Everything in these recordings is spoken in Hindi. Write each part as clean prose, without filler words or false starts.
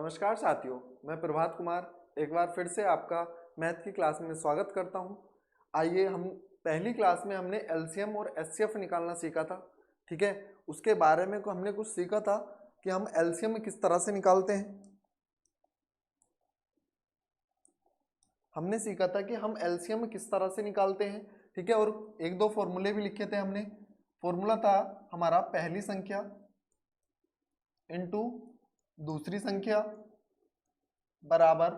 नमस्कार साथियों, मैं प्रभात कुमार एक बार फिर से आपका मैथ की क्लास में स्वागत करता हूं। आइए हम पहली क्लास में हमने एलसीएम और एचसीएफ निकालना सीखा था। ठीक है, उसके बारे में हमने कुछ सीखा था कि हम एलसीएम किस तरह से निकालते हैं। हमने सीखा था कि हम एलसीएम किस तरह से निकालते हैं। ठीक है, और एक दो फॉर्मूले भी लिखे थे हमने। फॉर्मूला था हमारा पहली संख्या इनटू दूसरी संख्या बराबर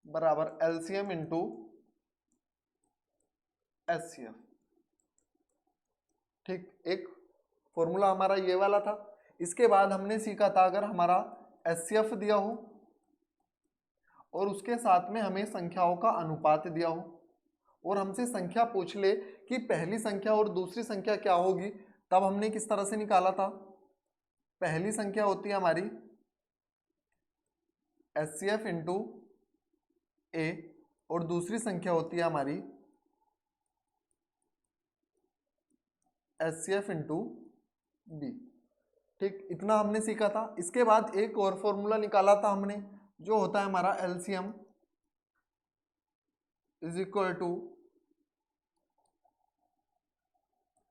बराबर एलसीएम इंटू एचसीएफ। ठीक, एक फॉर्मूला हमारा ये वाला था। इसके बाद हमने सीखा था अगर हमारा एचसीएफ दिया हो और उसके साथ में हमें संख्याओं का अनुपात दिया हो और हमसे संख्या पूछ ले कि पहली संख्या और दूसरी संख्या क्या होगी, तब हमने किस तरह से निकाला था। पहली संख्या होती है हमारी एचसीएफ इंटू ए और दूसरी संख्या होती है हमारी एचसीएफ इंटू बी। ठीक, इतना हमने सीखा था। इसके बाद एक और फॉर्मूला निकाला था हमने, जो होता है हमारा LCM is equal to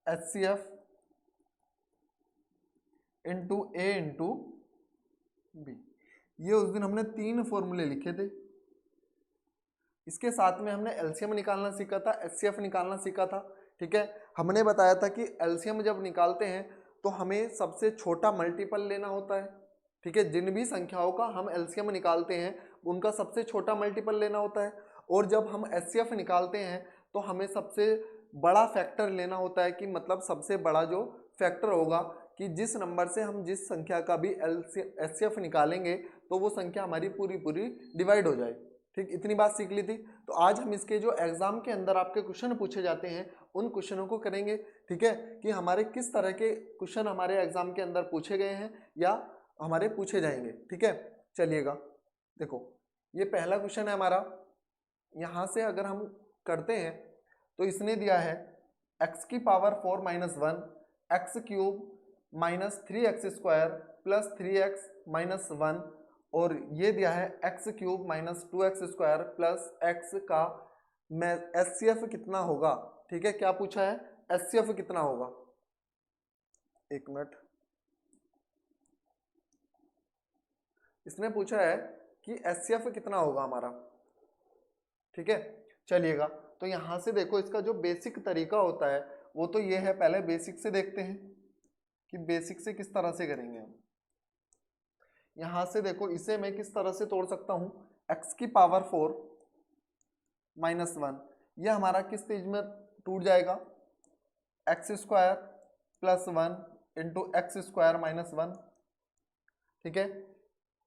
HCF into A into B. ये उस दिन हमने 3 फॉर्मूले लिखे थे। इसके साथ में हमने एलसीएम निकालना सीखा था, एचसीएफ निकालना सीखा था। ठीक है, हमने बताया था कि एलसीएम जब निकालते हैं तो हमें सबसे छोटा मल्टीपल लेना होता है। ठीक है, जिन भी संख्याओं का हम एलसीएम निकालते हैं उनका सबसे छोटा मल्टीपल लेना होता है। और जब हम एचसीएफ निकालते हैं तो हमें सबसे बड़ा फैक्टर लेना होता है, कि मतलब सबसे बड़ा जो फैक्टर होगा कि जिस नंबर से हम जिस संख्या का भी एचसीएफ निकालेंगे तो वो संख्या हमारी पूरी पूरी डिवाइड हो जाए। ठीक, इतनी बात सीख ली थी। तो आज हम इसके जो एग्जाम के अंदर आपके क्वेश्चन पूछे जाते हैं उन क्वेश्चनों को करेंगे। ठीक है, कि हमारे किस तरह के क्वेश्चन हमारे एग्जाम के अंदर पूछे गए हैं या हमारे पूछे जाएंगे। ठीक है, चलिएगा देखो, ये पहला क्वेश्चन है हमारा। यहाँ से अगर हम करते हैं तो इसने दिया है x की power 4 minus 1 x cube minus 3x square plus 3x minus 1 और ये दिया है x cube minus 2x square plus x का एचसीएफ कितना होगा। ठीक है, क्या पूछा है, एचसीएफ कितना होगा। एक मिनट, इसने पूछा है कि एचसीएफ कितना होगा हमारा। ठीक है, चलिएगा तो यहां से देखो, इसका जो बेसिक तरीका होता है वो तो ये है, पहले बेसिक से देखते हैं कि बेसिक से किस तरह से करेंगे हम। यहां से देखो, इसे मैं किस तरह से तोड़ सकता हूं, x की पावर 4 माइनस 1, यह हमारा किस चीज में टूट जाएगा, x square plus 1 into x square minus 1। ठीक है,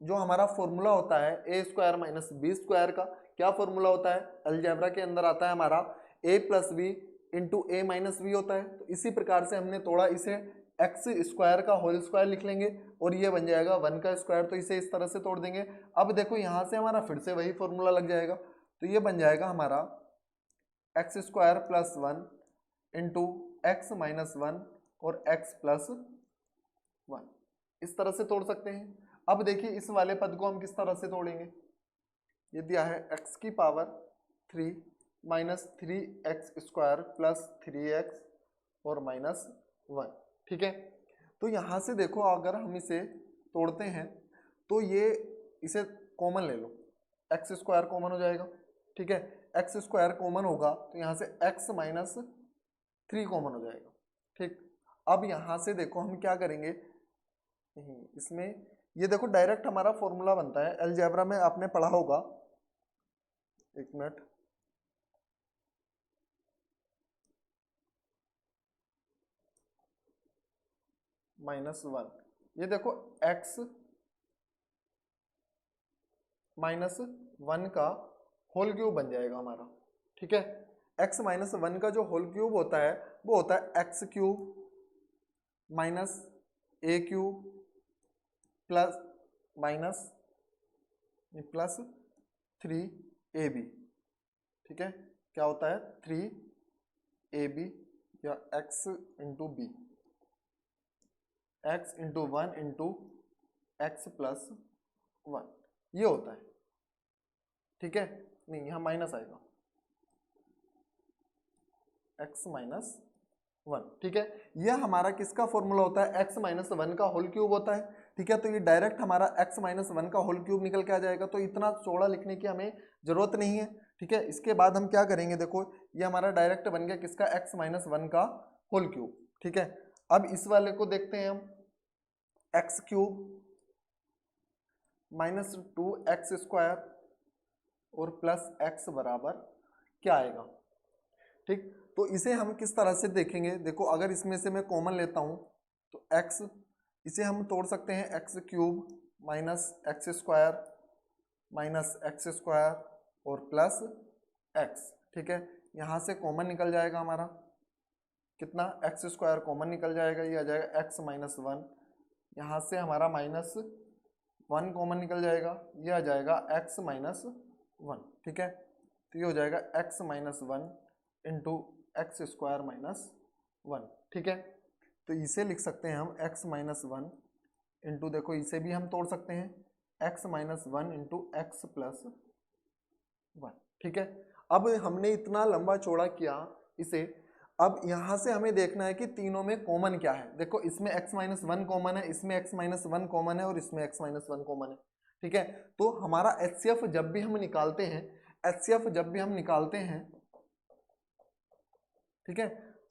जो हमारा फॉर्मूला होता है ए स्क्वायर माइनस बी स्क्वायर का, क्या फॉर्मूला होता है, अलजेब्रा के अंदर आता है हमारा ए प्लस बी इंटू ए माइनस बी होता है। तो इसी प्रकार से हमने तोड़ा, इसे एक्स स्क्वायर का होल स्क्वायर लिख लेंगे और ये बन जाएगा 1 का स्क्वायर, तो इसे इस तरह से तोड़ देंगे। अब देखो यहाँ से हमारा फिर से वही फॉर्मूला लग जाएगा, तो ये बन जाएगा हमारा x square plus 1 into x minus 1 और एक्स प्लस 1। इस तरह से तोड़ सकते हैं। अब देखिए इस वाले पद को हम किस तरह से तोड़ेंगे। ये दिया है x की power 3 minus 3x square plus 3x और माइनस 1। ठीक है, तो यहाँ से देखो अगर हम इसे तोड़ते हैं तो ये इसे कॉमन ले लो, एक्स स्क्वायर कॉमन हो जाएगा। ठीक है, एक्स स्क्वायर कॉमन होगा तो यहाँ से x माइनस 3 कॉमन हो जाएगा। ठीक, अब यहाँ से देखो हम क्या करेंगे, इसमें ये देखो डायरेक्ट हमारा फॉर्मूला बनता है, अलजेब्रा में आपने पढ़ा होगा। एक मिनट, माइनस 1, ये देखो x माइनस 1 का होल क्यूब बन जाएगा हमारा। ठीक है, x माइनस 1 का जो होल क्यूब होता है वो होता है x cube minus a cube plus minus plus 3ab। ठीक है, क्या होता है 3ab या x into b, x into 1 into x plus 1 ये होता है, ठीक है। नहीं यहाँ माइनस आएगा, x माइनस 1, ठीक है। यह हमारा किसका फॉर्मूला होता है, x माइनस 1 का होल क्यूब होता है, ठीक है। तो ये डायरेक्ट हमारा x माइनस 1 का होल क्यूब निकल के आ जाएगा, तो इतना चौड़ा लिखने की हमें जरूरत नहीं है, ठीक है। इसके बाद हम क्या करेंगे, देखो ये हमारा डायरेक्ट बन गया किसका, x माइनस 1 का होल क्यूब, ठीक है। अब इस वाले को देखते हैं हम, x cube minus 2x square और प्लस x बराबर क्या आएगा, ठीक। तो इसे हम किस तरह से देखेंगे, देखो अगर इसमें से मैं कॉमन लेता हूं तो x, इसे हम तोड़ सकते हैं, x cube minus x square और प्लस x, ठीक है। यहाँ से कॉमन निकल जाएगा हमारा कितना, एक्स स्क्वायर कॉमन निकल जाएगा, ये आ जाएगा x माइनस 1, यहाँ से हमारा माइनस 1 कॉमन निकल जाएगा, ये आ जाएगा x माइनस 1, ठीक है। तो ये हो जाएगा x minus 1 into x square minus 1, ठीक है। तो इसे लिख सकते हैं हम x माइनस 1 इंटू, देखो इसे भी हम तोड़ सकते हैं, x minus 1 into x plus 1, ठीक है। अब हमने इतना लंबा चौड़ा किया इसे, अब यहाँ से हमें देखना है कि तीनों में कॉमन क्या है। देखो इसमें x माइनस 1 कॉमन है, इसमें x माइनस 1 कॉमन है और इसमें x माइनस 1 कॉमन है, ठीक है। तो हमारा HCF जब भी हम निकालते हैं, HCF जब भी हम निकालते हैं, ठीक है,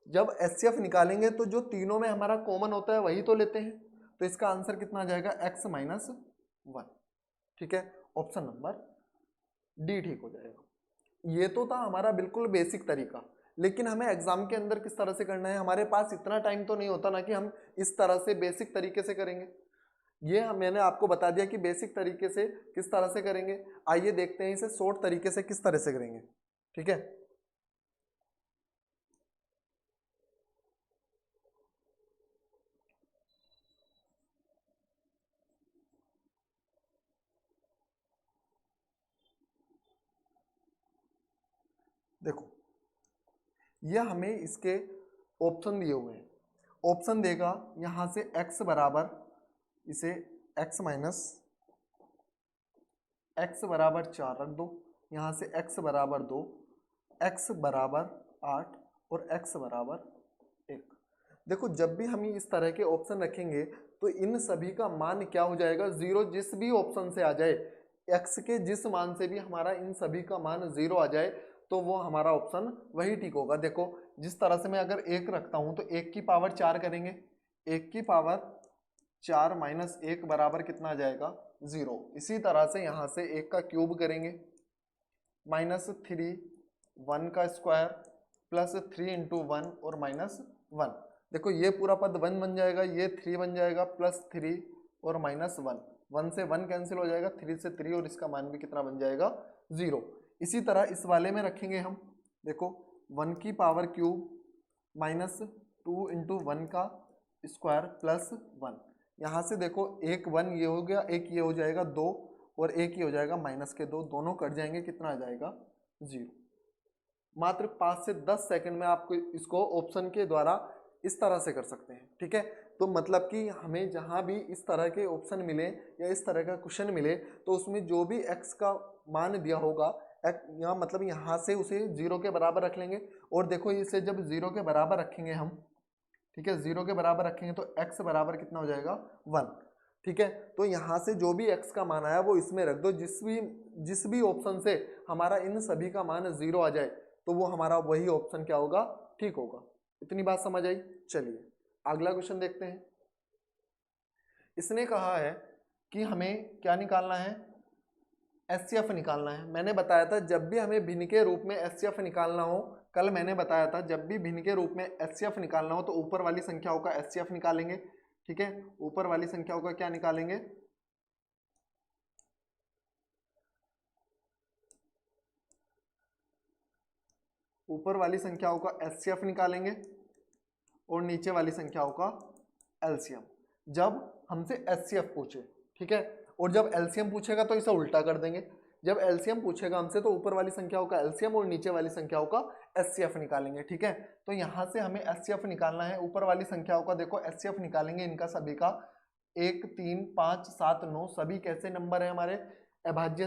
जब HCF निकालेंगे तो जो तीनों में हमारा कॉमन होता है वही तो लेते हैं। तो इसका आंसर कितना आ जाएगा, x माइनस 1, ठीक है। ऑप्शन नंबर डी ठीक हो जाएगा। ये तो था हमारा बिल्कुल बेसिक तरीका, लेकिन हमें एग्जाम के अंदर किस तरह से करना है, हमारे पास इतना टाइम तो नहीं होता ना कि हम इस तरह से बेसिक तरीके से करेंगे। ये मैंने आपको बता दिया कि बेसिक तरीके से किस तरह से करेंगे। आइए देखते हैं इसे शॉर्ट तरीके से किस तरह से करेंगे, ठीक है। देखो यह हमें इसके ऑप्शन दिए हुए हैं, ऑप्शन देगा यहाँ से x बराबर, इसे x माइनस x बराबर 4 रख दो, यहाँ से x बराबर 2, x बराबर 8 और x बराबर 1। देखो जब भी हम इस तरह के ऑप्शन रखेंगे तो इन सभी का मान क्या हो जाएगा, जीरो। जिस भी ऑप्शन से आ जाए, x के जिस मान से भी हमारा इन सभी का मान जीरो आ जाए तो वो हमारा ऑप्शन वही ठीक होगा। देखो जिस तरह से मैं अगर 1 रखता हूं तो 1 की पावर 4 करेंगे, 1 की पावर 4 माइनस 1 बराबर कितना आ जाएगा, 0। इसी तरह से यहाँ से 1 का क्यूब करेंगे, माइनस 3 1 का स्क्वायर प्लस 3 इंटू 1 और माइनस 1। देखो ये पूरा पद 1 बन जाएगा, ये 3 बन जाएगा, प्लस 3 और माइनस 1, 1 से 1 कैंसिल हो जाएगा, 3 से 3 और इसका मान भी कितना बन जाएगा, 0। इसी तरह इस वाले में रखेंगे हम, देखो 1 की पावर क्यूब माइनस 2 इंटू 1 का स्क्वायर प्लस 1। यहाँ से देखो एक 1 ये हो गया, एक ये हो जाएगा 2 और एक ये हो जाएगा माइनस के 2, दोनों कट जाएंगे, कितना आ जाएगा, 0। मात्र 5 से 10 सेकंड में आपको इसको ऑप्शन के द्वारा इस तरह से कर सकते हैं, ठीक है। तो मतलब कि हमें जहाँ भी इस तरह के ऑप्शन मिले या इस तरह का क्वेश्चन मिले तो उसमें जो भी x का मान दिया होगा, यहाँ मतलब यहाँ से उसे 0 के बराबर रख लेंगे। और देखो इसे जब 0 के बराबर रखेंगे हम, ठीक है, 0 के बराबर रखेंगे तो x बराबर कितना हो जाएगा, 1, ठीक है। तो यहाँ से जो भी x का मान आया वो इसमें रख दो, जिस भी ऑप्शन से हमारा इन सभी का मान 0 आ जाए तो वो हमारा वही ऑप्शन क्या होगा, ठीक होगा। इतनी बात समझ आई। चलिए अगला क्वेश्चन देखते हैं। इसने कहा है कि हमें क्या निकालना है, HCF निकालना है। मैंने बताया था जब भी हमें भिन्न के रूप में HCF निकालना हो, कल मैंने बताया था जब भी भिन्न के रूप में HCF निकालना हो तो ऊपर वाली संख्याओं का HCF निकालेंगे, ठीक है। ऊपर वाली संख्याओं का क्या निकालेंगे, ऊपर वाली संख्याओं का HCF निकालेंगे और नीचे वाली संख्याओं का LCM, जब हमसे HCF पूछे, ठीक है। और जब LCM पूछेगा तो इसे उल्टा कर देंगे, जब LCM पूछेगा हमसे तो ऊपर वाली संख्याओं का LCM और नीचे वाली संख्याओं का HCF निकालेंगे, ठीक है। तो यहाँ से हमें HCF निकालना है, ऊपर वाली संख्याओं का देखो HCF निकालेंगे इनका सभी का, 1 3 5 7 9 सभी कैसे नंबर है हमारे अभाज्य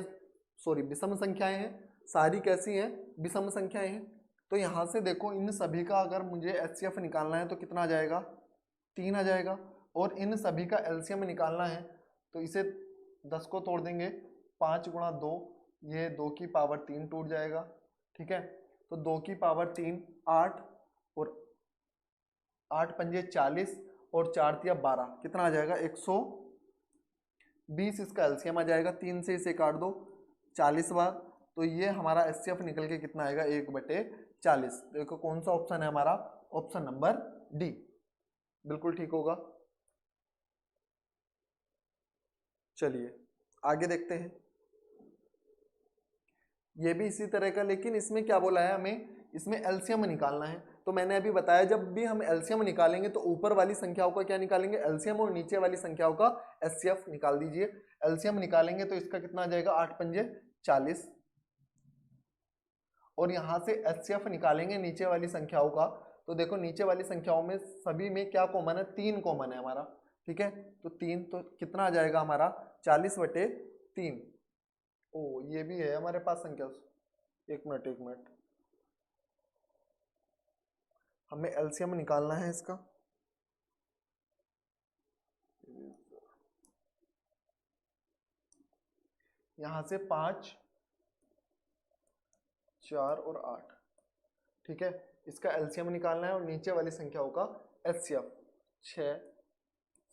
विषम संख्याएं हैं, सारी कैसी हैं विषम संख्याएं हैं। तो यहाँ से देखो इन सभी का अगर मुझे एचसीएफ निकालना है तो कितना आ जाएगा 3 आ जाएगा, और इन सभी का एलसीएम निकालना है तो इसे 10 को तोड़ देंगे 5 गुणा 2, ये 2 की पावर 3 टूट जाएगा, ठीक है। तो 2 की पावर 3 8 और 8 पंजे 40 और 4 तिया 12, कितना आ जाएगा 120। इसका एलसीएम आ जाएगा, 3 से इसे काट दो 40 बार, तो ये हमारा एचसीएफ निकल के कितना आएगा 1/40। देखो कौन सा ऑप्शन है हमारा, ऑप्शन नंबर डी बिल्कुल ठीक होगा। चलिए आगे देखते हैं, ये भी इसी तरह का, लेकिन इसमें क्या बोला है हमें, इसमें एलसीएम निकालना है। तो मैंने अभी बताया जब भी हम एलसीएम निकालेंगे तो ऊपर वाली संख्याओं का क्या निकालेंगे एलसीएम, और नीचे वाली संख्याओं का एचसीएफ निकाल दीजिए। एलसीएम निकालेंगे तो इसका कितना आ जाएगा 8 पंजे 40, और यहाँ से एचसीएफ निकालेंगे नीचे वाली संख्याओं का, तो देखो नीचे वाली संख्याओं में सभी में क्या कॉमन है 3 कॉमन है हमारा, ठीक है। तो 3 तो कितना आ जाएगा हमारा 40/3। ओ ये भी है हमारे पास संख्या, एक मिनट हमें एलसीएम निकालना है इसका। यहाँ से 5 4 और 8, ठीक है, इसका एलसीएम निकालना है और नीचे वाली संख्याओं का एचसीएफ 6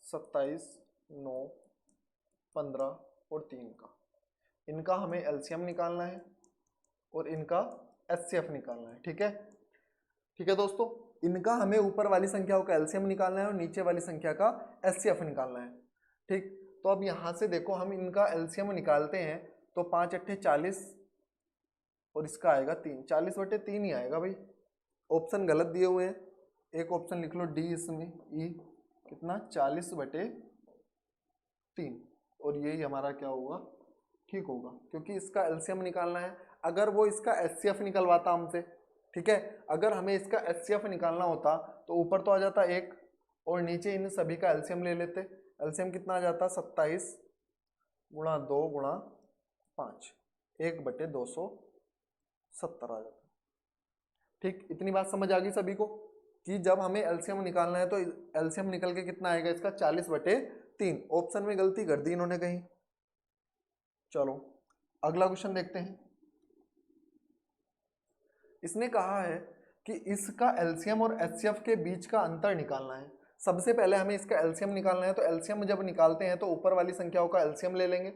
27 9 15 और 3 का, इनका हमें एलसीएम निकालना है और इनका एचसीएफ निकालना है, ठीक है। ठीक है दोस्तों, इनका हमें ऊपर वाली संख्याओं का एलसीएम निकालना है और नीचे वाली संख्या का एचसीएफ निकालना है, ठीक। तो अब यहाँ से देखो हम इनका एलसीएम निकालते हैं तो 5 8 40 और इसका आएगा 3, 40/3 ही आएगा भाई। ऑप्शन गलत दिए हुए हैं, एक ऑप्शन लिख लो डी इसमें, ई कितना 40/3, और यही हमारा क्या होगा ठीक होगा, क्योंकि इसका एलसीएम निकालना है। अगर वो इसका एचसीएफ निकलवाता हमसे, ठीक है, अगर हमें इसका एचसीएफ निकालना होता तो ऊपर तो आ जाता 1 और नीचे इन सभी का एलसीएम ले लेते। एलसीएम कितना आ जाता 27 गुणा 2 गुणा 5, 1/270 आ जाता। ठीक, इतनी बात समझ आ गई सभी को कि जब हमें एलसीएम निकालना है तो एलसीएम निकल के कितना आएगा इसका 40/3। ऑप्शन में गलती कर दी इन्होंने कहीं। चलो अगला क्वेश्चन देखते हैं। इसने कहा है कि इसका एलसीएम और एचसीएफ के बीच का अंतर निकालना है। सबसे पहले हमें इसका एलसीएम निकालना है, तो एलसीएम जब निकालते हैं तो ऊपर वाली संख्याओं का एलसीएम ले लेंगे।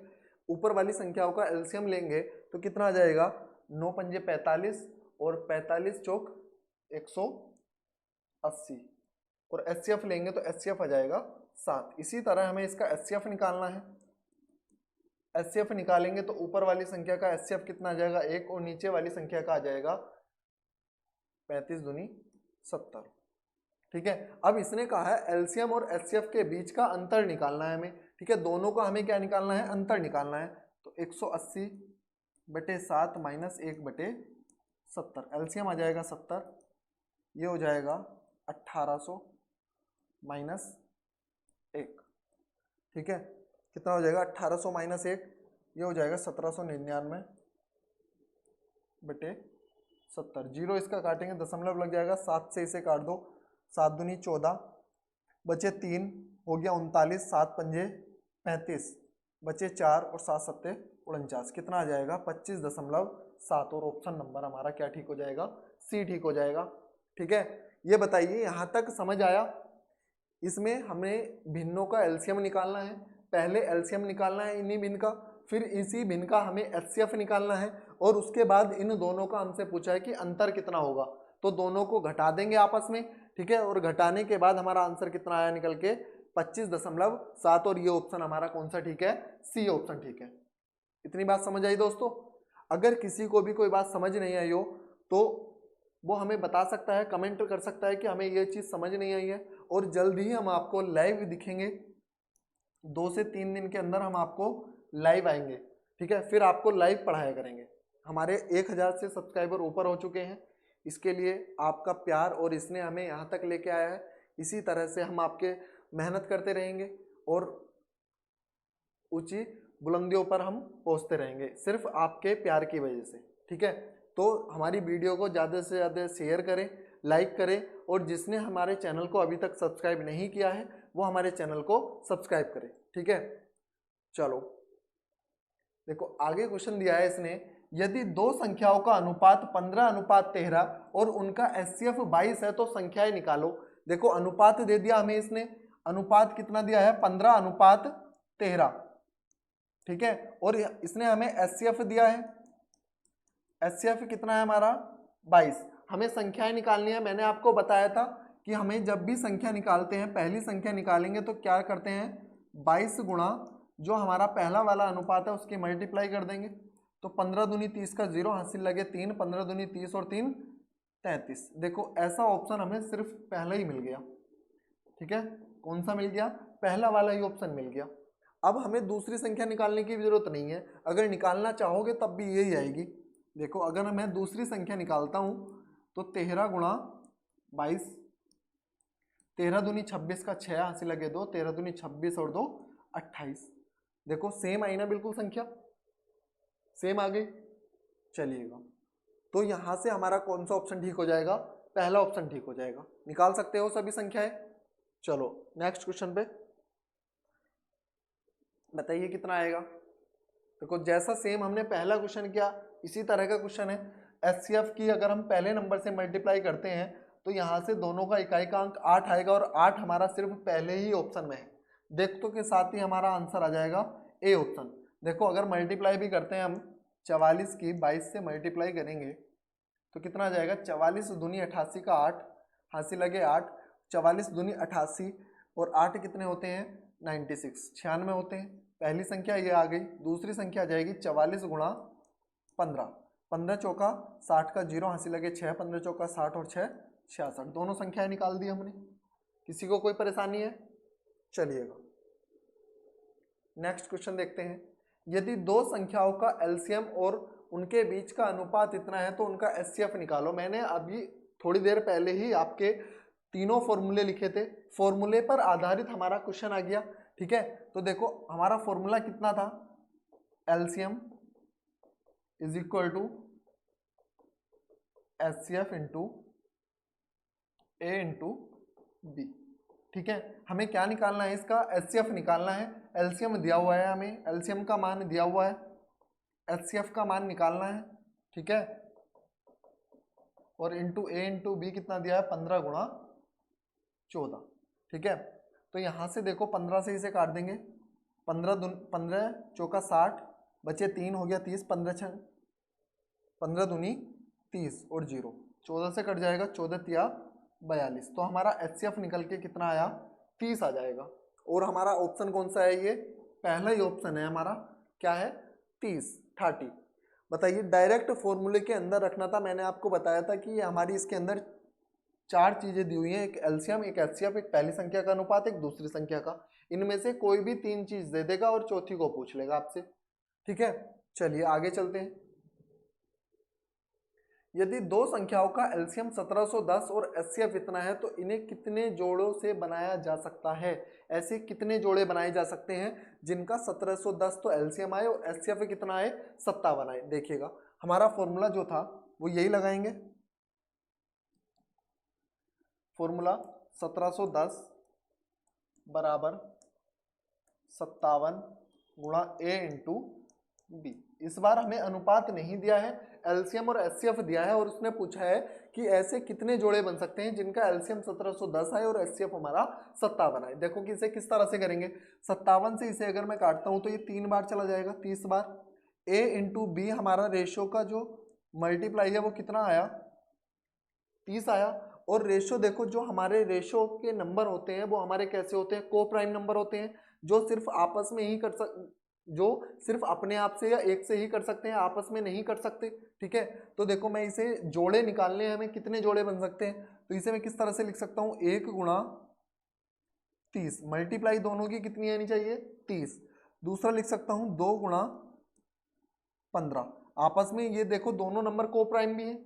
ऊपर वाली संख्याओं का एलसीएम लेंगे तो कितना आ जाएगा 9 पंजे 45 और 45 चौक 180, और एचसीएफ लेंगे तो एचसीएफ आ जाएगा 7। इसी तरह हमें इसका एचसीएफ निकालना है। एचसीएफ निकालेंगे तो ऊपर वाली संख्या का एचसीएफ कितना आ जाएगा 1 और नीचे वाली संख्या का आ जाएगा 35 दूनी 70, ठीक है। अब इसने कहा है एलसीएम और एचसीएफ के बीच का अंतर निकालना है हमें, ठीक है। दोनों का हमें क्या निकालना है अंतर निकालना है। तो 180/7 माइनस 1/70, एलसीएम आ जाएगा 70, ये हो जाएगा 1800 माइनस 1, ठीक है। कितना हो जाएगा 1800 माइनस 1, ये हो जाएगा 1799/70। जीरो इसका काटेंगे दशमलव लग जाएगा, 7 से इसे काट दो, 7 दूनी 14, बचे 3 हो गया 39, 7 पंजे 35, बचे 4 और 7 सत्ते 49, कितना आ जाएगा 25.7। और ऑप्शन नंबर हमारा क्या ठीक हो जाएगा सी ठीक हो जाएगा, ठीक है। ये बताइए यहाँ तक समझ आया। इसमें हमें भिन्नों का एलसीएम निकालना है, पहले एलसीएम निकालना है इन्हीं भिन्न का, फिर इसी भिन्न का हमें एचसीएफ निकालना है, और उसके बाद इन दोनों का हमसे पूछा है कि अंतर कितना होगा, तो दोनों को घटा देंगे आपस में, ठीक है। और घटाने के बाद हमारा आंसर कितना आया निकल के 25.7, और ये ऑप्शन हमारा कौन सा ठीक है सी ऑप्शन ठीक है। इतनी बात समझ आई दोस्तों। अगर किसी को भी कोई बात समझ नहीं आई हो तो वो हमें बता सकता है, कमेंट कर सकता है कि हमें ये चीज़ समझ नहीं आई है, और जल्द ही हम आपको लाइव दिखेंगे। 2 से 3 दिन के अंदर हम आपको लाइव आएंगे, ठीक है। फिर आपको लाइव पढ़ाया करेंगे। हमारे 1000 से सब्सक्राइबर ऊपर हो चुके हैं, इसके लिए आपका प्यार और इसने हमें यहाँ तक लेके आया है। इसी तरह से हम आपके मेहनत करते रहेंगे और ऊंची बुलंदियों पर हम पहुंचते रहेंगे, सिर्फ आपके प्यार की वजह से। ठीक है, तो हमारी वीडियो को ज़्यादा से ज़्यादा शेयर करें, लाइक करें, और जिसने हमारे चैनल को अभी तक सब्सक्राइब नहीं किया है वो हमारे चैनल को सब्सक्राइब करें। ठीक है, चलो देखो आगे क्वेश्चन दिया है इसने, यदि दो संख्याओं का अनुपात 15:13 और उनका एचसीएफ 22 है तो संख्याएं निकालो। देखो अनुपात दे दिया हमें इसने, अनुपात कितना दिया है 15:13। ठीक है, और इसने हमें एचसीएफ दिया है, एचसीएफ कितना है हमारा 22। हमें संख्याएं निकालनी है। मैंने आपको बताया था कि हमें जब भी संख्या निकालते हैं, पहली संख्या निकालेंगे तो क्या करते हैं 22 गुणा जो हमारा पहला वाला अनुपात है उसकी मल्टीप्लाई कर देंगे। तो 15 दूनी 30 का 0 हासिल लगे 3, 15 दूनी 30 और 3 33। देखो ऐसा ऑप्शन हमें सिर्फ पहला ही मिल गया। ठीक है, कौन सा मिल गया, पहला वाला ही ऑप्शन मिल गया। अब हमें दूसरी संख्या निकालने की जरूरत नहीं है, अगर निकालना चाहोगे तब भी यही आएगी। देखो अगर मैं दूसरी संख्या निकालता हूं तो 13 गुणा 22, 13 दूनी 26 का 6 हासिल लगे 2, 13 दूनी 26 और 2 28। देखो सेम आई ना, बिल्कुल संख्या सेम आ गई। चलिएगा, तो यहां से हमारा कौन सा ऑप्शन ठीक हो जाएगा, पहला ऑप्शन ठीक हो जाएगा। निकाल सकते हो सभी संख्याएं। चलो नेक्स्ट क्वेश्चन पे बताइए कितना आएगा। देखो जैसा सेम हमने पहला क्वेश्चन किया इसी तरह का क्वेश्चन है। एचसीएफ की अगर हम पहले नंबर से मल्टीप्लाई करते हैं तो यहाँ से दोनों का इकाई का अंक 8 आएगा, और 8 हमारा सिर्फ पहले ही ऑप्शन में है। देखो के साथ ही हमारा आंसर आ जाएगा ए ऑप्शन। देखो अगर मल्टीप्लाई भी करते हैं हम 44 की 22 से मल्टीप्लाई करेंगे तो कितना आ जाएगा, 44 दूनी 88 का 8 हासिल लगे 8, 44 दूनी 88 और 8 कितने होते हैं 96, 96 होते हैं। पहली संख्या ये आ गई। दूसरी संख्या आ जाएगी 44 गुणा 15, 15 चौका 60 का 0 हासिल लगे 6, 15 चौका 60 और 6 66। दोनों संख्याएं निकाल दी हमने। किसी को कोई परेशानी है? चलिएगा नेक्स्ट क्वेश्चन देखते हैं। यदि दो संख्याओं का एलसीएम और उनके बीच का अनुपात इतना है तो उनका एचसीएफ निकालो। मैंने अभी थोड़ी देर पहले ही आपके तीनों फॉर्मूले लिखे थे, फॉर्मूले पर आधारित हमारा क्वेश्चन आ गया। ठीक है, तो देखो हमारा फॉर्मूला कितना था, LCM is equal to HCF into A into B. ठीक है, हमें क्या निकालना है, इसका एचसीएफ निकालना है। एलसीएम दिया हुआ है, हमें एलसीएम का मान दिया हुआ है, एचसीएफ का मान निकालना है। ठीक है, और इंटू ए इंटू बी कितना दिया है 15 गुणा 14। ठीक है, तो यहां से देखो 15 से इसे काट देंगे, 15 चौका 60 बचे 3 हो गया 30, 15 दूनी 30 और 0 14 से कट जाएगा, 14 तिया 42। तो हमारा एचसीएफ निकल के कितना आया 30 आ जाएगा। और हमारा ऑप्शन कौन सा है, ये पहला ही ऑप्शन है हमारा, क्या है 30। बताइए डायरेक्ट फॉर्मूले के अंदर रखना था। मैंने आपको बताया था कि हमारी इसके अंदर 4 चीजें दी हुई हैं, एक एलसीएम, एक एचसीएफ, एक पहली संख्या का अनुपात, एक दूसरी संख्या का। इनमें से कोई भी 3 चीज दे देगा और चौथी को पूछ लेगा आपसे। ठीक है, चलिए आगे चलते हैं। यदि दो संख्याओं का एलसीएम 1710 और एचसीएफ इतना है तो इन्हें कितने जोड़ों से बनाया जा सकता है। ऐसे कितने जोड़े बनाए जा सकते हैं जिनका 1710 तो एलसीएम आए और एचसीएफ कितना आए 57 आए। देखिएगा हमारा फॉर्मूला जो था वो यही लगाएंगे, फॉर्मूला 1710 बराबर 57 गुणा ए इंटू बी। इस बार हमें अनुपात नहीं दिया है, एलसीएम और एचसीएफ दिया है, और उसने पूछा है कि ऐसे कितने जोड़े बन सकते हैं जिनका एलसीएम 1710 आए और एचसीएफ हमारा 57 आए। देखो कि इसे किस तरह से करेंगे, 57 से इसे अगर मैं काटता हूं तो ये 3 बार चला जाएगा, 30 बार। ए इंटू बी हमारा रेशो का जो मल्टीप्लाई है वो कितना आया 30 आया। और रेशो देखो, जो हमारे रेशो के नंबर होते हैं वो हमारे कैसे होते हैं, को प्राइम नंबर होते हैं, जो सिर्फ आपस में ही जो सिर्फ अपने आप से या एक से ही कर सकते हैं, आपस में नहीं कर सकते। ठीक है, तो देखो मैं इसे जोड़े निकालने हैं, हमें कितने जोड़े बन सकते हैं, तो इसे मैं किस तरह से लिख सकता हूं, 1 गुणा 30 मल्टीप्लाई दोनों की कितनी आनी चाहिए 30। दूसरा लिख सकता हूं 2 गुणा 15, आपस में ये देखो दोनों नंबर को प्राइम भी है।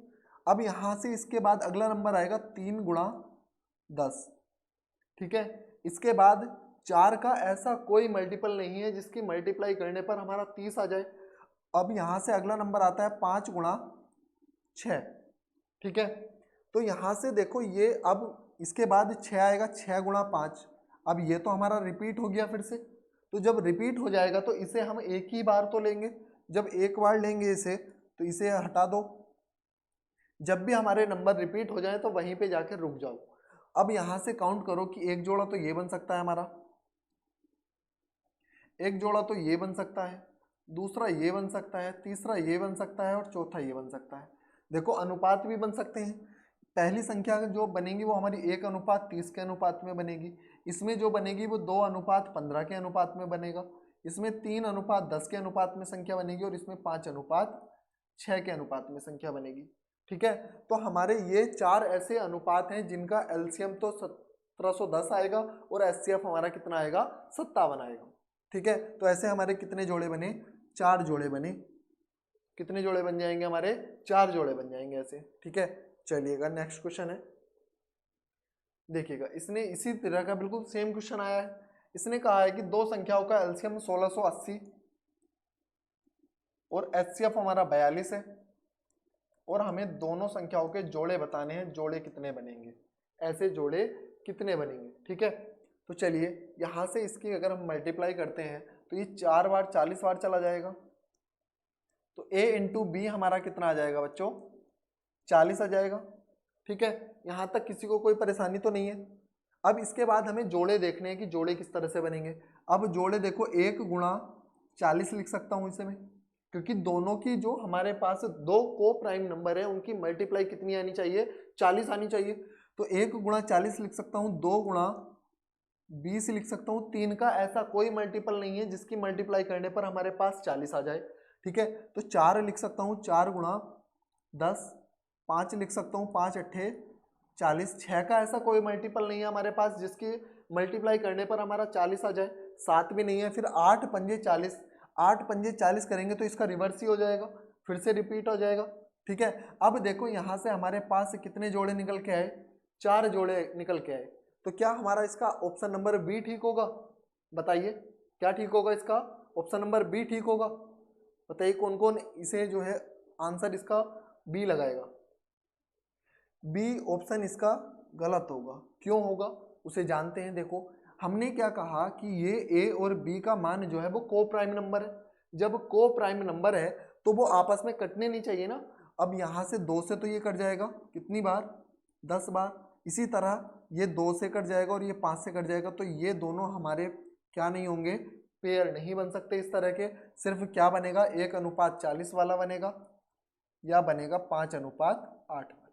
अब यहां से इसके बाद अगला नंबर आएगा 3 गुणा 10। ठीक है, इसके बाद 4 का ऐसा कोई मल्टीपल नहीं है जिसकी मल्टीप्लाई करने पर हमारा 30 आ जाए। अब यहाँ से अगला नंबर आता है 5 गुणा 6, ठीक है। तो यहाँ से देखो ये अब इसके बाद 6 आएगा, 6 गुणा 5। अब ये तो हमारा रिपीट हो गया फिर से, तो जब रिपीट हो जाएगा तो इसे हम एक ही बार तो लेंगे। जब एक बार लेंगे इसे तो इसे हटा दो। जब भी हमारे नंबर रिपीट हो जाए तो वहीं पे जाकर रुक जाओ। अब यहाँ से काउंट करो कि एक जोड़ा तो ये बन सकता है हमारा, एक जोड़ा तो ये बन सकता है, दूसरा ये बन सकता है, तीसरा ये बन सकता है और चौथा ये बन सकता है। देखो अनुपात भी बन सकते हैं। पहली संख्या जो बनेगी वो हमारी 1:30 के अनुपात में बनेगी। इसमें जो बनेगी वो 2:15 के अनुपात में बनेगा। इसमें 3:10 के अनुपात में संख्या बनेगी और इसमें 5:6 के अनुपात में संख्या बनेगी, ठीक है। तो हमारे ये 4 ऐसे अनुपात हैं जिनका एलसीएम तो 1710 आएगा और एचसीएफ हमारा कितना आएगा, 57 आएगा, ठीक है। तो ऐसे हमारे कितने जोड़े बने, 4 जोड़े बने। कितने जोड़े बन जाएंगे हमारे, 4 जोड़े बन जाएंगे ऐसे, ठीक है। चलिएगा नेक्स्ट क्वेश्चन है, देखिएगा। इसने इसी तरह का बिल्कुल सेम क्वेश्चन आया है। इसने कहा है कि दो संख्याओं का एलसीएम 1680 और एचसीएफ हमारा 42 है और हमें दोनों संख्याओं के जोड़े बताने हैं। जोड़े कितने बनेंगे, ऐसे जोड़े कितने बनेंगे, ठीक है। तो चलिए यहाँ से इसकी अगर हम मल्टीप्लाई करते हैं तो ये 4 बार 40 बार चला जाएगा। तो a इंटू बी हमारा कितना आ जाएगा बच्चों, 40 आ जाएगा, ठीक है। यहाँ तक किसी को कोई परेशानी तो नहीं है। अब इसके बाद हमें जोड़े देखने हैं कि जोड़े किस तरह से बनेंगे। अब जोड़े देखो 1 गुणा 40 लिख सकता हूँ इसे मैं, क्योंकि दोनों की जो हमारे पास दो को प्राइम नंबर है उनकी मल्टीप्लाई कितनी आनी चाहिए, 40 आनी चाहिए। तो 1 गुणा 40 लिख सकता हूँ, 2 गुणा 20 लिख सकता हूँ। 3 का ऐसा कोई मल्टीपल नहीं है जिसकी मल्टीप्लाई करने पर हमारे पास 40 आ जाए, ठीक है। तो 4 लिख सकता हूँ, 4 गुणा 10। 5 लिख सकता हूँ, 5 अट्ठे 40। 6 का ऐसा कोई मल्टीपल नहीं है हमारे पास जिसकी मल्टीप्लाई करने पर हमारा 40 आ जाए। 7 भी नहीं है। फिर 8 पंजे 40, 8 पंजे 40 करेंगे तो इसका रिवर्स ही हो जाएगा, फिर से रिपीट हो जाएगा, ठीक है। अब देखो यहाँ से हमारे पास कितने जोड़े निकल के आए, 4 जोड़े निकल के आए। तो क्या हमारा इसका ऑप्शन नंबर बी ठीक होगा, बताइए क्या ठीक होगा इसका, ऑप्शन नंबर बी ठीक होगा। बताइए कौन कौन इसे जो है आंसर इसका बी लगाएगा। बी ऑप्शन इसका गलत होगा। क्यों होगा उसे जानते हैं। देखो हमने क्या कहा कि ये ए और बी का मान जो है वो को प्राइम नंबर है। जब को प्राइम नंबर है तो वो आपस में कटने नहीं चाहिए ना। अब यहाँ से 2 से तो ये कट जाएगा, कितनी बार, 10 बार। इसी तरह ये 2 से कट जाएगा और ये 5 से कट जाएगा। तो ये दोनों हमारे क्या नहीं होंगे, पेयर नहीं बन सकते इस तरह के। सिर्फ क्या बनेगा, 1:40 वाला बनेगा या बनेगा 5:8 वाला।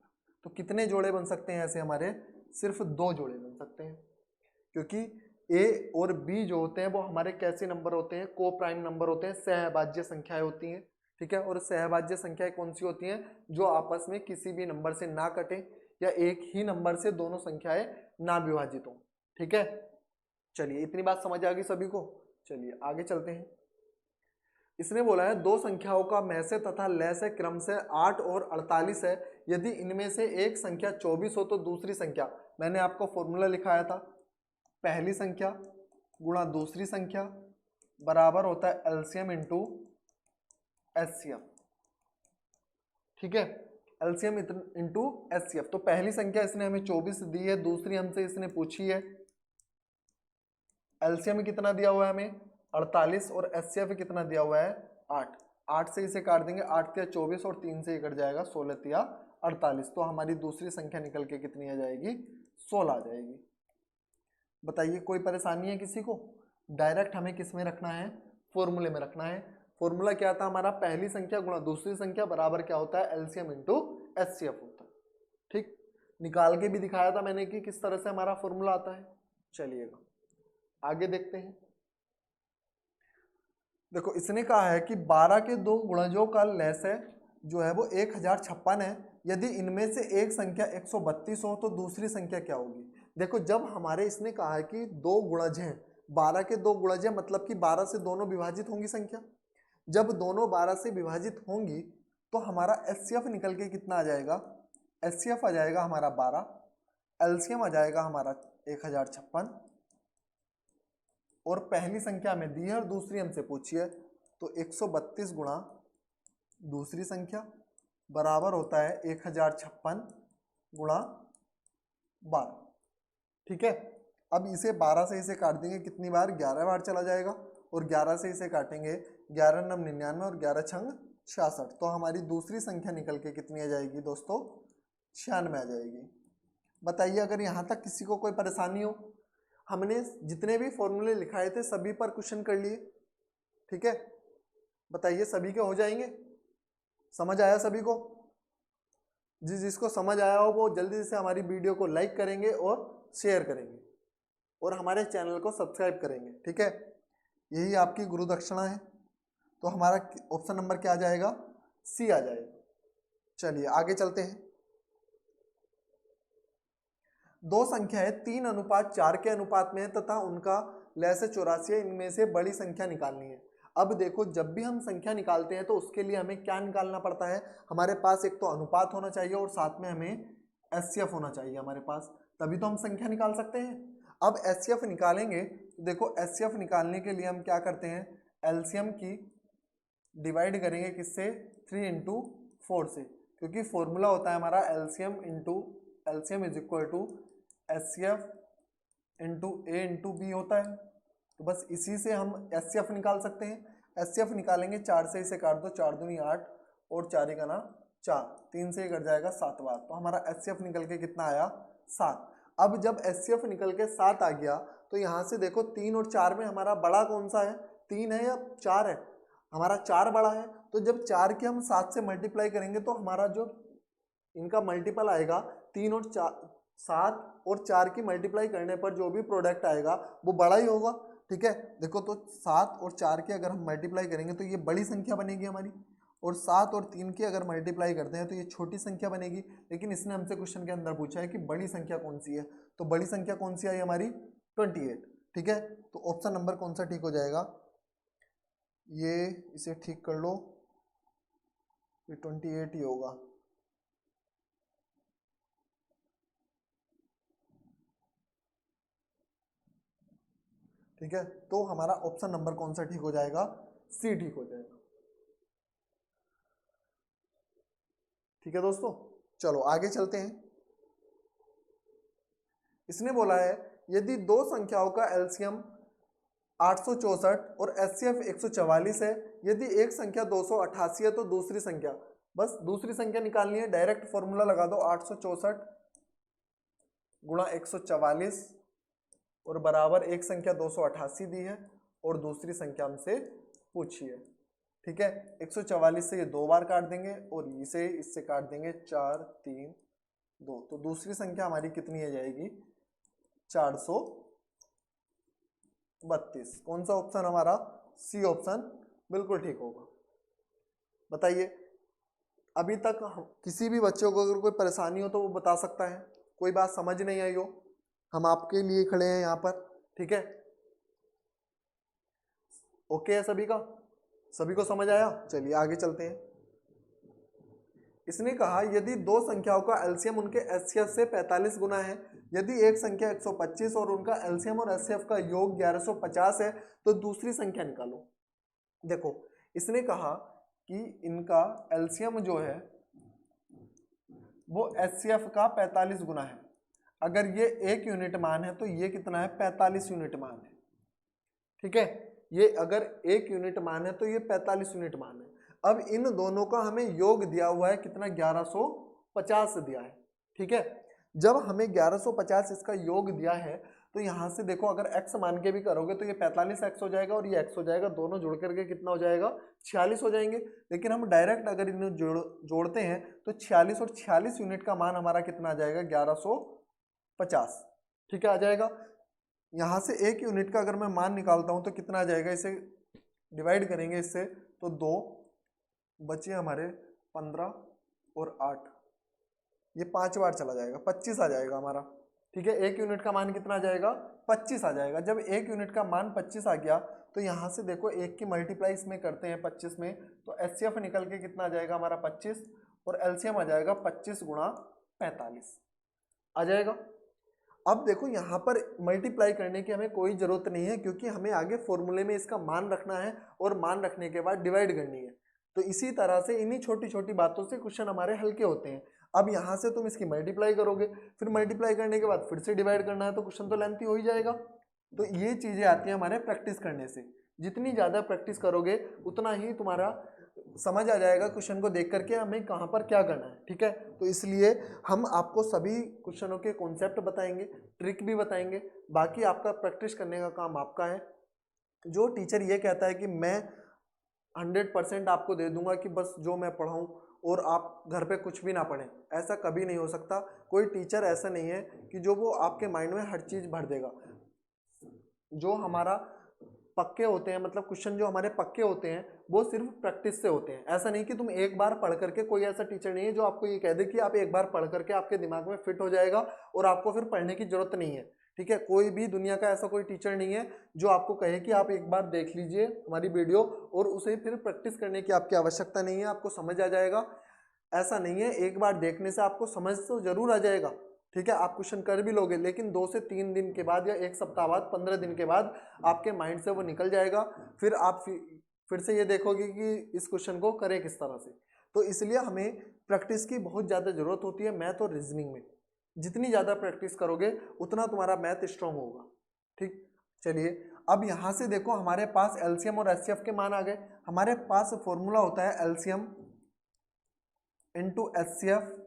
तो कितने जोड़े बन सकते हैं ऐसे हमारे, सिर्फ 2 जोड़े बन सकते हैं, क्योंकि ए और बी जो होते हैं वो हमारे कैसे नंबर होते हैं, को प्राइम नंबर होते हैं, सहभाज्य संख्याएं होती हैं, ठीक है। और सहभाज्य संख्याएं कौन सी होती हैं, जो आपस में किसी भी नंबर से ना कटे या एक ही नंबर से दोनों संख्याएं ना विभाजित हो, ठीक है। चलिए इतनी बात समझ आ गई सभी को। चलिए आगे चलते हैं। इसने बोला है दो संख्याओं का मैं से तथा लय से क्रम से 8 और 48 है। यदि इनमें से एक संख्या 24 हो तो दूसरी संख्या, मैंने आपको फॉर्मूला लिखाया था, पहली संख्या गुणा दूसरी संख्या बराबर होता है एलसीएम इंटू एचसीएफ, ठीक है। LCM into HCF. तो पहली संख्या इसने हमें 24 दी है, दूसरी हमसे इसने पूछी है एलसीएम कितना दिया हुआ है हमें 48 और एचसीएफ कितना दिया हुआ है 8। 8 से इसे काट देंगे, 8 या 24 और 3 से कट जाएगा 16 या 48। तो हमारी दूसरी संख्या निकल के कितनी आ जाएगी, 16 आ जाएगी। बताइए कोई परेशानी है किसी को। डायरेक्ट हमें किस में रखना है, फॉर्मूले में रखना है। फॉर्मूला क्या था हमारा, पहली संख्या गुणा दूसरी संख्या बराबर क्या होता है, एलसीएम इंटू एचसीएफ होता है, ठीक। निकाल के भी दिखाया था मैंने कि किस तरह से हमारा फॉर्मूला आता है। चलिएगा आगे देखते हैं। देखो इसने कहा है कि 12 के दो गुणजों का लसाअ जो है वो 1056 है। यदि इनमें से एक संख्या 132 हो तो दूसरी संख्या क्या होगी। देखो जब हमारे इसने कहा है कि दो गुणज हैं, 12 के दो गुणज हैं, मतलब कि 12 से दोनों विभाजित होंगी संख्या। जब दोनों 12 से विभाजित होंगी तो हमारा एचसीएफ निकल के कितना आ जाएगा, एचसीएफ आ जाएगा हमारा 12, एलसीएम आ जाएगा हमारा 1056 और पहली संख्या हमें दी है और दूसरी हमसे पूछी है, तो 132 गुणा दूसरी संख्या बराबर होता है 1056 गुणा 12। ठीक है, अब इसे 12 से इसे काट देंगे कितनी बार, 11 बार चला जाएगा, और 11 से इसे काटेंगे 11 9 99 और 11 छंग 66, तो हमारी दूसरी संख्या निकल के कितनी आ जाएगी दोस्तों, 96 आ जाएगी। बताइए अगर यहाँ तक किसी को कोई परेशानी हो, हमने जितने भी फॉर्मूले लिखाए थे सभी पर क्वेश्चन कर लिए। ठीक है, बताइए सभी के हो जाएंगे, समझ आया सभी को? जिसको समझ आया हो वो जल्दी से हमारी वीडियो को लाइक करेंगे और शेयर करेंगे और हमारे चैनल को सब्सक्राइब करेंगे। ठीक है, यही आपकी गुरु दक्षिणा है। तो हमारा ऑप्शन नंबर क्या आ जाएगा, सी आ जाएगा। चलिए आगे चलते हैं। दो संख्याएं 3:4 के अनुपात में है तथा उनका लसागु 84 है, इनमें से बड़ी संख्या निकालनी है। अब देखो, जब भी हम संख्या निकालते हैं तो उसके लिए हमें क्या निकालना पड़ता है, हमारे पास एक तो अनुपात होना चाहिए और साथ में हमें एचसीएफ होना चाहिए हमारे पास, तभी तो हम संख्या निकाल सकते हैं। अब एचसीएफ निकालेंगे तो देखो, एचसीएफ निकालने के लिए हम क्या करते हैं, एलसीएम की डिवाइड करेंगे किससे, 3 × 4 से, क्योंकि फॉर्मूला होता है हमारा LCM is equal to HCF into A into B होता है। तो बस इसी से हम एचसीएफ निकाल सकते हैं। एचसीएफ निकालेंगे, 4 से इसे काट दो, 4 दूनी 8 और 4 1 4, 3 से कट जाएगा 7 बार, तो हमारा एचसीएफ निकल के कितना आया, 7। अब जब एचसीएफ निकल के 7 आ गया तो यहाँ से देखो 3 और 4 में हमारा बड़ा कौन सा है, 3 है या 4 है, हमारा 4 बड़ा है। तो जब 4 के हम 7 से मल्टीप्लाई करेंगे तो हमारा जो इनका मल्टीपल आएगा 3 और 7 और 4 की मल्टीप्लाई करने पर जो भी प्रोडक्ट आएगा वो बड़ा ही होगा। ठीक है, देखो तो 7 और 4 के अगर हम मल्टीप्लाई करेंगे तो ये बड़ी संख्या बनेगी हमारी, और 7 और 3 की अगर मल्टीप्लाई करते हैं तो ये छोटी संख्या बनेगी। लेकिन इसने हमसे क्वेश्चन के अंदर पूछा है कि बड़ी संख्या कौन सी है, तो बड़ी संख्या कौन सी आई हमारी, 28। ठीक है, तो ऑप्शन नंबर कौन सा ठीक हो जाएगा, ये इसे ठीक कर लो, ये 28 ही होगा। ठीक है, तो हमारा ऑप्शन नंबर कौन सा ठीक हो जाएगा, सी ठीक हो जाएगा। ठीक है दोस्तों, चलो आगे चलते हैं। इसने बोला है यदि दो संख्याओं का एलसीएम 864 और एचसीएफ 144 है, यदि एक संख्या 288 है तो दूसरी संख्या, बस दूसरी संख्या निकालनी है, डायरेक्ट फॉर्मूला लगा दो, 864 गुणा 144 और बराबर एक संख्या 288 दी है और दूसरी संख्या हमसे पूछी है। ठीक है, 144 से ये 2 बार काट देंगे और इसे इससे काट देंगे, 4 3 2, तो दूसरी संख्या हमारी कितनी आ जाएगी, 432। कौन सा ऑप्शन हमारा, सी ऑप्शन बिल्कुल ठीक होगा। बताइए अभी तक किसी भी बच्चों को अगर कोई परेशानी हो तो वो बता सकता है, कोई बात समझ नहीं आई हो, हम आपके लिए खड़े हैं यहाँ पर। ठीक है, ओके है सभी का, सभी को समझ आया? चलिए आगे चलते हैं। इसने कहा यदि दो संख्याओं का एलसीएम उनके एचसीएफ से 45 गुना है, यदि एक संख्या 125 और उनका एलसीएम और एचसीएफ का योग 1150 है तो दूसरी संख्या निकालो। देखो, इसने कहा कि इनका एलसीएम जो है वो एचसीएफ का 45 गुना है, अगर ये 1 यूनिट मान है तो ये कितना है, 45 यूनिट मान है। ठीक है, ये अगर 1 यूनिट मान है तो ये 45 यूनिट मान है। अब इन दोनों का हमें योग दिया हुआ है कितना, 1150 दिया है। ठीक है, जब हमें 1150 इसका योग दिया है तो यहाँ से देखो अगर x मान के भी करोगे तो ये 45x हो जाएगा और ये x हो जाएगा, दोनों जुड़ करके कितना हो जाएगा, 46 हो जाएंगे। लेकिन हम डायरेक्ट अगर इन्हें जोड़ते हैं तो 46 और 46 यूनिट का मान हमारा कितना आ जाएगा, 1150। ठीक है, आ जाएगा। यहाँ से 1 यूनिट का अगर मैं मान निकालता हूँ तो कितना आ जाएगा, इसे डिवाइड करेंगे इससे तो 2 बचे हमारे 15 और 8, ये 5 बार चला जाएगा, 25 आ जाएगा हमारा। ठीक है, 1 यूनिट का मान कितना आ जाएगा, 25 आ जाएगा। जब 1 यूनिट का मान 25 आ गया तो यहाँ से देखो 1 की मल्टीप्लाई इसमें करते हैं 25 में, तो एचसीएफ निकल के कितना आ जाएगा हमारा 25 और एलसीएम आ जाएगा 25 गुणा 45 आ जाएगा। अब देखो यहाँ पर मल्टीप्लाई करने की हमें कोई ज़रूरत नहीं है, क्योंकि हमें आगे फॉर्मूले में इसका मान रखना है और मान रखने के बाद डिवाइड करनी है। तो इसी तरह से इन्हीं छोटी छोटी बातों से क्वेश्चन हमारे हल्के होते हैं। अब यहाँ से तुम इसकी मल्टीप्लाई करोगे, फिर मल्टीप्लाई करने के बाद फिर से डिवाइड करना है, तो क्वेश्चन तो लेंथी हो ही जाएगा। तो ये चीज़ें आती हैं हमारे प्रैक्टिस करने से। जितनी ज़्यादा प्रैक्टिस करोगे उतना ही तुम्हारा समझ आ जाएगा क्वेश्चन को देख करके हमें कहाँ पर क्या करना है। ठीक है, तो इसलिए हम आपको सभी क्वेश्चनों के कॉन्सेप्ट बताएंगे, ट्रिक भी बताएंगे, बाकी आपका प्रैक्टिस करने का काम आपका है। जो टीचर ये कहता है कि मैं 100% आपको दे दूंगा कि बस जो मैं पढ़ाऊँ और आप घर पे कुछ भी ना पढ़ें, ऐसा कभी नहीं हो सकता। कोई टीचर ऐसा नहीं है कि जो वो आपके माइंड में हर चीज़ भर देगा। जो हमारा पक्के होते हैं, मतलब क्वेश्चन जो हमारे पक्के होते हैं वो सिर्फ प्रैक्टिस से होते हैं। ऐसा नहीं कि तुम एक बार पढ़ करके, कोई ऐसा टीचर नहीं है जो आपको ये कह दे कि आप एक बार पढ़ करके आपके दिमाग में फिट हो जाएगा और आपको फिर पढ़ने की जरूरत नहीं है। ठीक है, कोई भी दुनिया का ऐसा कोई टीचर नहीं है जो आपको कहे कि आप एक बार देख लीजिए हमारी वीडियो और उसे फिर प्रैक्टिस करने की आपकी आवश्यकता नहीं है, आपको समझ आ जाएगा। ऐसा नहीं है, एक बार देखने से आपको समझ तो जरूर आ जाएगा। ठीक है, आप क्वेश्चन कर भी लोगे, लेकिन 2 से 3 दिन के बाद या 1 सप्ताह बाद, 15 दिन के बाद आपके माइंड से वो निकल जाएगा। फिर आप फिर से ये देखोगे कि इस क्वेश्चन को करें किस तरह से। तो इसलिए हमें प्रैक्टिस की बहुत ज़्यादा ज़रूरत होती है मैथ और रीजनिंग में। जितनी ज़्यादा प्रैक्टिस करोगे उतना तुम्हारा मैथ स्ट्रांग होगा। ठीक, चलिए अब यहाँ से देखो हमारे पास एलसीएम और एचसीएफ के मान आ गए। हमारे पास फॉर्मूला होता है एलसीएम इंटू एचसीएफ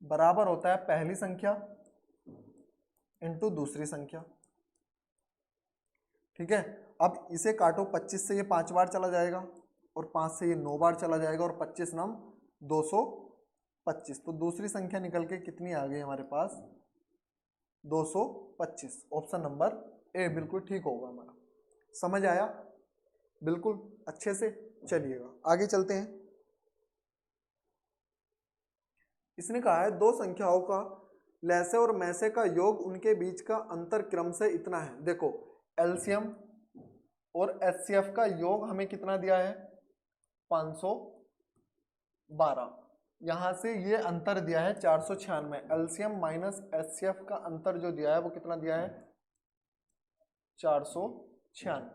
बराबर होता है पहली संख्या इंटू दूसरी संख्या। ठीक है, अब इसे काटो, 25 से ये 5 बार चला जाएगा और 5 से ये 9 बार चला जाएगा और 25 नम 225। तो दूसरी संख्या निकल के कितनी आ गई हमारे पास? 225। ऑप्शन नंबर ए बिल्कुल ठीक होगा हमारा। समझ आया बिल्कुल अच्छे से? चलिएगा आगे चलते हैं। इसने कहा है दो संख्याओं का लैसे और मैसे का योग, उनके बीच का अंतर क्रम से इतना है। देखो एलसीएम और एचसीएफ का योग हमें कितना दिया है? 512। यहां से ये अंतर दिया है 496। एलसीएम माइनस एचसीएफ का अंतर जो दिया है वो कितना दिया है? 496।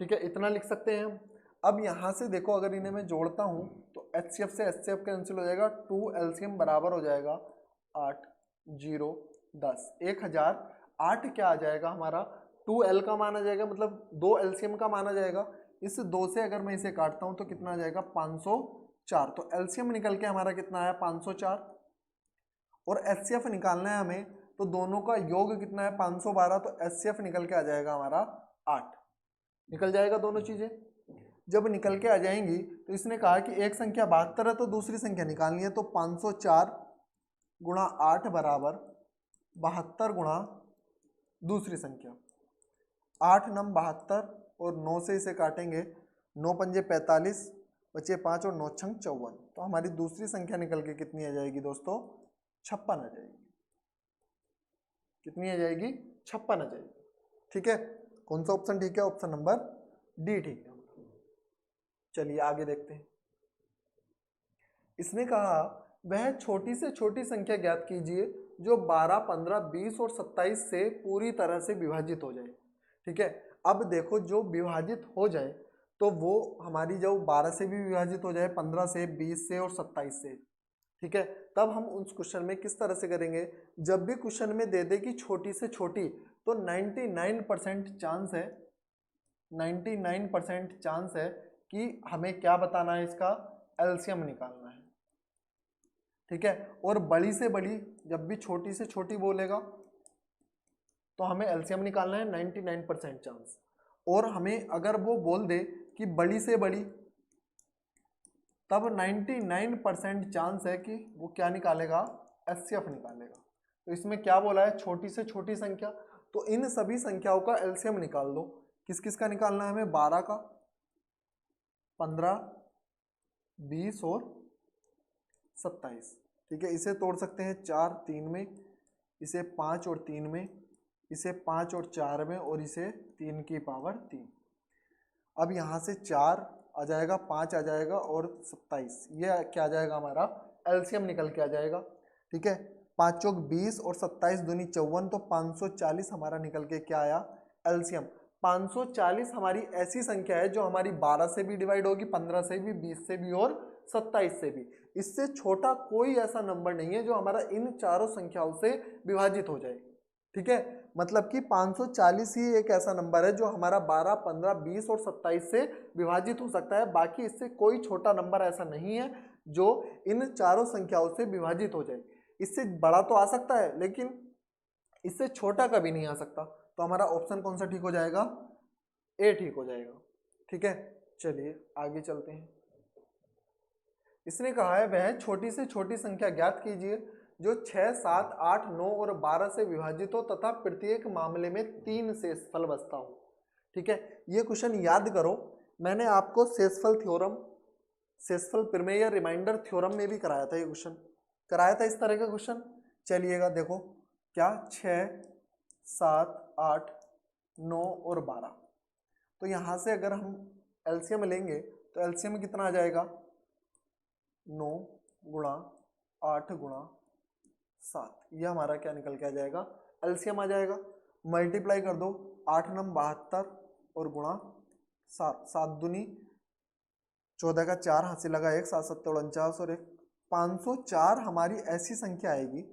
ठीक है, इतना लिख सकते हैं हम। अब यहाँ से देखो अगर इन्हें मैं जोड़ता हूँ तो एचसीएफ से एचसीएफ कैंसिल हो जाएगा, 2 एलसीएम बराबर हो जाएगा 8 0 10 1000। 8 क्या आ जाएगा हमारा? 2L का मान आ जाएगा, मतलब 2 एलसीएम का मान आ जाएगा। इस 2 से अगर मैं इसे काटता हूँ तो कितना आ जाएगा? 504। तो एलसीएम निकल के हमारा कितना आया? 504। और एचसीएफ निकालना है हमें, तो दोनों का योग कितना है? 512। तो एचसीएफ निकल के आ जाएगा हमारा 8। निकल जाएगा दोनों चीजें। जब निकल के आ जाएंगी तो इसने कहा कि एक संख्या 72 है तो दूसरी संख्या निकालनी है। तो 504 गुणा 8 बराबर 72 गुणा दूसरी संख्या। 8 नम 72 और 9 से इसे काटेंगे, 9 पंजे 45, बचे 5 और 9 छंग 54। तो हमारी दूसरी संख्या निकल के कितनी आ जाएगी दोस्तों? 56 आ जाएगी। कितनी आ जाएगी? 56 आ जाएगी। ठीक है, कौन सा ऑप्शन ठीक है? ऑप्शन नंबर डी ठीक है। चलिए आगे देखते हैं। इसने कहा वह छोटी से छोटी संख्या ज्ञात कीजिए जो 12, 15, 20 और 27 से पूरी तरह से विभाजित हो जाए। ठीक है, अब देखो जो विभाजित हो जाए तो वो हमारी जो 12 से भी विभाजित हो जाए, 15 से, 20 से और 27 से। ठीक है, तब हम उस क्वेश्चन में किस तरह से करेंगे? जब भी क्वेश्चन में दे दे कि छोटी से छोटी, तो 99% चांस है, 99% चांस है कि हमें क्या बताना है? इसका एलसीएम निकालना है। ठीक है, और बड़ी से बड़ी, जब भी छोटी से छोटी बोलेगा तो हमें एलसीएम निकालना है, 99% चांस। और हमें अगर वो बोल दे कि बड़ी से बड़ी, तब 99% चांस है कि वो क्या निकालेगा? एचसीएफ निकालेगा। तो इसमें क्या बोला है? छोटी से छोटी संख्या। तो इन सभी संख्याओं का एलसीएम निकाल दो। किस किस का निकालना है हमें? 12 का, 15, 20 और 27। ठीक है, इसे तोड़ सकते हैं 4 3 में, इसे 5 और 3 में, इसे 5 और 4 में, और इसे 3 की पावर 3। अब यहाँ से 4 आ जाएगा, 5 आ जाएगा और 27, ये क्या आ जाएगा? हमारा एलसीएम निकल के आ जाएगा। ठीक है, 5 चौक 20 और 27 दूनी 54, तो 540 हमारा निकल के क्या आया एलसीएम। 540 हमारी ऐसी संख्या है जो हमारी 12 से भी डिवाइड होगी, 15 से भी, 20 से भी और 27 से भी। इससे छोटा कोई ऐसा नंबर नहीं है जो हमारा इन चारों संख्याओं से विभाजित हो जाए। ठीक है, मतलब कि 540 ही एक ऐसा नंबर है जो हमारा 12, 15, 20 और 27 से विभाजित हो सकता है। बाकी इससे कोई छोटा नंबर ऐसा नहीं है जो इन चारों संख्याओं से विभाजित हो जाए। इससे बड़ा तो आ सकता है लेकिन इससे छोटा कभी नहीं आ सकता। तो हमारा ऑप्शन कौन सा ठीक हो जाएगा, ए ठीक हो जाएगा। ठीक है, चलिए आगे चलते हैं। इसने कहा है वह छोटी से छोटी संख्या ज्ञात कीजिए जो 6, 7, 8, 9 और 12 से विभाजित हो तथा प्रत्येक मामले में 3 शेषफल बचता हो। ठीक है, ये क्वेश्चन याद करो, मैंने आपको शेषफल थ्योरम, शेषफल प्रमेय या रिमाइंडर थ्योरम में भी कराया था। ये क्वेश्चन कराया था इस तरह का क्वेश्चन। चलिएगा देखो क्या, 6, 7, 8, 9 और 12। तो यहाँ से अगर हम एलसीएम लेंगे तो एलसीएम कितना आ जाएगा, 9 गुणा 8 गुणा 7, यह हमारा क्या निकल के आ जाएगा, एलसीएम आ जाएगा। मल्टीप्लाई कर दो, 8 नम 72 और गुणा 7, 7 दूनी 14 का 4, हाथ से लगा 1, 7 7 49 और 1, 504 हमारी ऐसी संख्या आएगी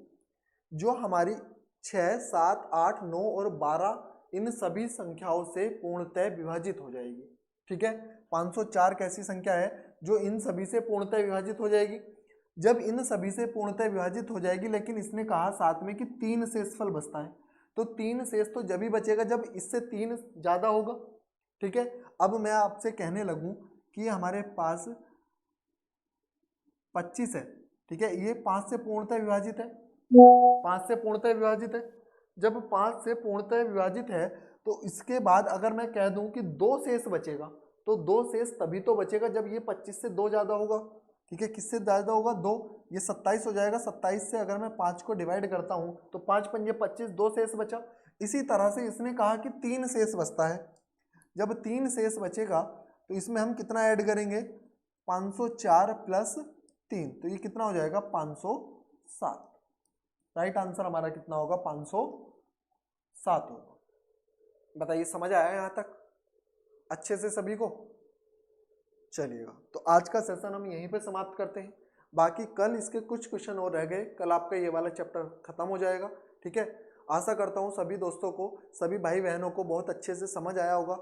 जो हमारी 6, 7, 8, 9 और 12 इन सभी संख्याओं से पूर्णतः विभाजित हो जाएगी। ठीक है, 504 कैसी संख्या है जो इन सभी से पूर्णतः विभाजित हो जाएगी। जब इन सभी से पूर्णतः विभाजित हो जाएगी, लेकिन इसने कहा साथ में कि 3 शेषफल बचता है, तो 3 शेष तो जब ही बचेगा जब इससे 3 ज्यादा होगा। ठीक है, अब मैं आपसे कहने लगूं कि हमारे पास 25 है। ठीक है, ये 5 से पूर्णतः विभाजित है, 5 से पूर्णतः विभाजित है। जब 5 से पूर्णतः विभाजित है तो इसके बाद अगर मैं कह दूं कि 2 शेष बचेगा, तो 2 शेष तभी तो बचेगा जब ये 25 से 2 ज्यादा होगा। ठीक है, किससे ज्यादा होगा, 2, ये 27 हो जाएगा। 27 से अगर मैं 5 को डिवाइड करता हूं तो 5 पंजे 25, 2 शेष बचा। इसी तरह से इसने कहा कि 3 शेष बचता है। जब 3 शेष बचेगा तो इसमें हम कितना ऐड करेंगे, 504 प्लस 3, तो ये कितना हो जाएगा, 507। राइट आंसर हमारा कितना होगा, 507 होगा। बताइए समझ आया यहाँ तक अच्छे से सभी को। चलिएगा, तो आज का सेशन हम यहीं पे समाप्त करते हैं। बाकी कल इसके कुछ क्वेश्चन और रह गए, कल आपका ये वाला चैप्टर खत्म हो जाएगा। ठीक है, आशा करता हूँ सभी दोस्तों को, सभी भाई बहनों को बहुत अच्छे से समझ आया होगा।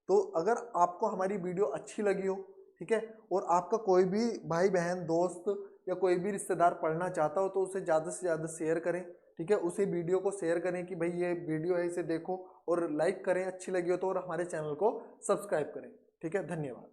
तो अगर आपको हमारी वीडियो अच्छी लगी हो, ठीक है, और आपका कोई भी भाई बहन दोस्त या कोई भी रिश्तेदार पढ़ना चाहता हो तो उसे ज़्यादा से ज़्यादा शेयर करें। ठीक है, उसी वीडियो को शेयर करें कि भाई ये वीडियो है, इसे देखो, और लाइक करें अच्छी लगी हो तो, और हमारे चैनल को सब्सक्राइब करें। ठीक है, धन्यवाद।